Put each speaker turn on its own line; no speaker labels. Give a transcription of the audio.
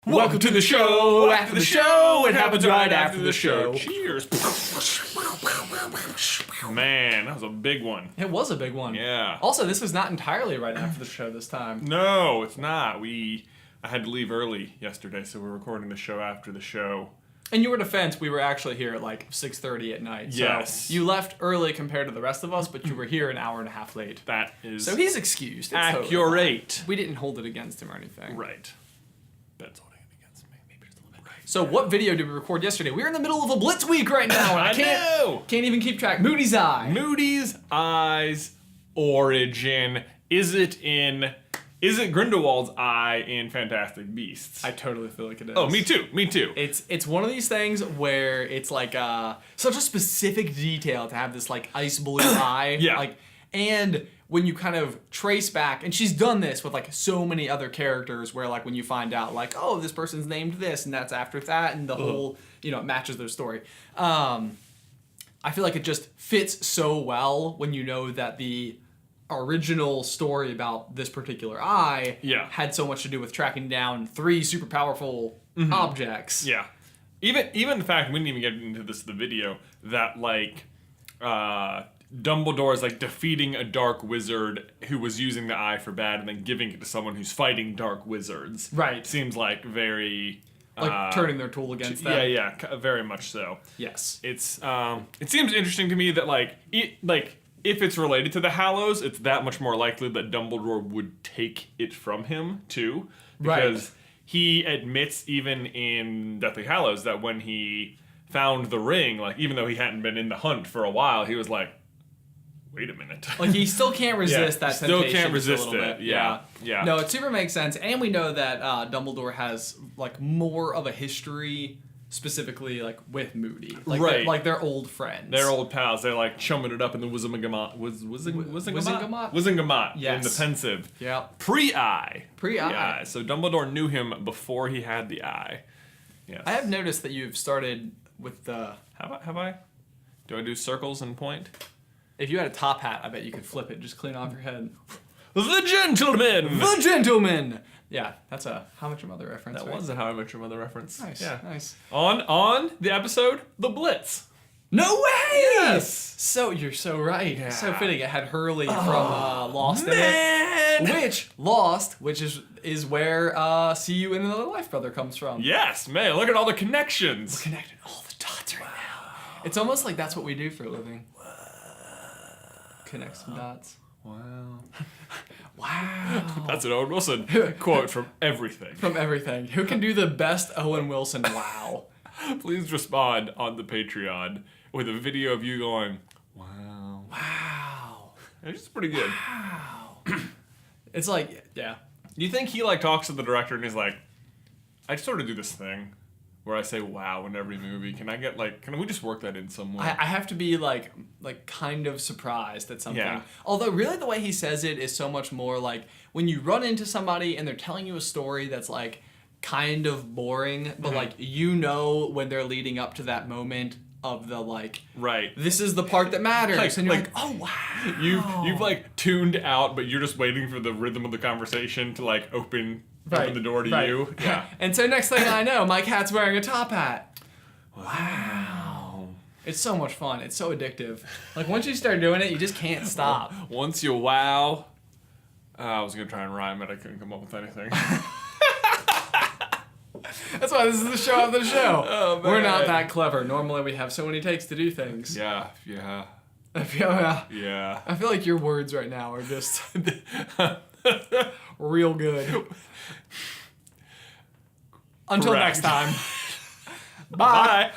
Welcome to the show. After the show, it happens right after the show.
Cheers. Man, that was a big one.
It was a big one.
Yeah.
Also, this is not entirely right after the show this time.
No, it's not. I had to leave early yesterday, so we're recording the show after the show.
In your defense, we were actually here at like 6:30 at night. So
Yes.
you left early compared to the rest of us, but you were here an hour and a half late.
That is
So he's excused. It's
accurate.
totally fine. We didn't hold it against him or anything.
Right. Ben's holding it against me. Maybe just a little bit. Right.
So what video did we record yesterday? We're in the middle of a Blitz week right now. And
I know.
Can't even keep track. Moody's Eye.
Moody's Eye's origin. Is it Grindelwald's eye in Fantastic Beasts?
I totally feel like it is.
Oh, me too. Me too.
It's one of these things where it's like such a specific detail to have this like ice blue eye.
Yeah.
Like, and when you kind of trace back, and she's done this with like so many other characters, where like when you find out like, oh, this person's named this and that's after that, and the whole it matches their story. I feel like it just fits so well when you know that the original story about this particular eye had so much to do with tracking down 3 super powerful objects.
Yeah. Even the fact, we didn't even get into this in the video, that like Dumbledore is like defeating a dark wizard who was using the eye for bad and then giving it to someone who's fighting dark wizards.
Right.
Seems like very
Like turning their tool against them.
Yeah, very much so.
Yes.
It seems interesting to me that if it's related to the Hallows, it's that much more likely that Dumbledore would take it from him, too. Because he admits, even in Deathly Hallows, that when he found the ring, like, even though he hadn't been in the hunt for a while, he was like, wait a minute.
Like, he still can't resist that temptation.
Still can't resist
just a little
it.
bit.
Yeah.
No, it super makes sense. And we know that Dumbledore has, like, more of a history specifically like with Moody, like they're old friends,
they're old pals. They're like chumming it up in the Wizengamot,
yes.
in the pensive,
pre-eye.
Yeah, so Dumbledore knew him before he had the eye. Yes.
I have noticed that you've started with the.
Have I? Do I do circles and point?
If you had a top hat, I bet you could flip it, just clean off your head.
The gentleman.
The gentleman. Yeah, that's a How I Met Your Mother reference.
That was a How I Met Your Mother reference.
Nice,
yeah.
Nice.
On the episode, The Blitz.
No way!
Yes.
So you're so right.
Yeah.
So fitting. It had Hurley from Lost in it. Which is where See You in Another Life, Brother comes from.
Yes, man. Look at all the connections.
We're connecting all the dots right now. It's almost like that's what we do for a living. Connect some dots.
Wow.
Wow.
That's an Owen Wilson quote from everything.
From everything. Who can do the best Owen Wilson wow?
Please respond on the Patreon with a video of you going, wow.
Wow.
It's just pretty good.
Wow. It's like, yeah.
You think he like talks to the director and he's like, I sort of do this thing where I say wow in every movie. Can we just work that in some way?
I have to be like kind of surprised at something.
Yeah.
Although really the way he says it is so much more like when you run into somebody and they're telling you a story that's like kind of boring, but like you know when they're leading up to that moment of the like,
right,
this is the part that matters, and you're like, oh wow.
You've like tuned out, but you're just waiting for the rhythm of the conversation to like open the door to you. Yeah.
And so next thing I know, my cat's wearing a top hat. Wow. It's so much fun. It's so addictive. Like once you start doing it, you just can't stop.
Once you wow. I was gonna try and rhyme it. I couldn't come up with anything.
That's why this is the show after the show.
Oh, man.
We're not that clever. Normally we have so many takes to do things.
Yeah.
I feel like your words right now are just real good. Until
Correct.
next time.
Bye.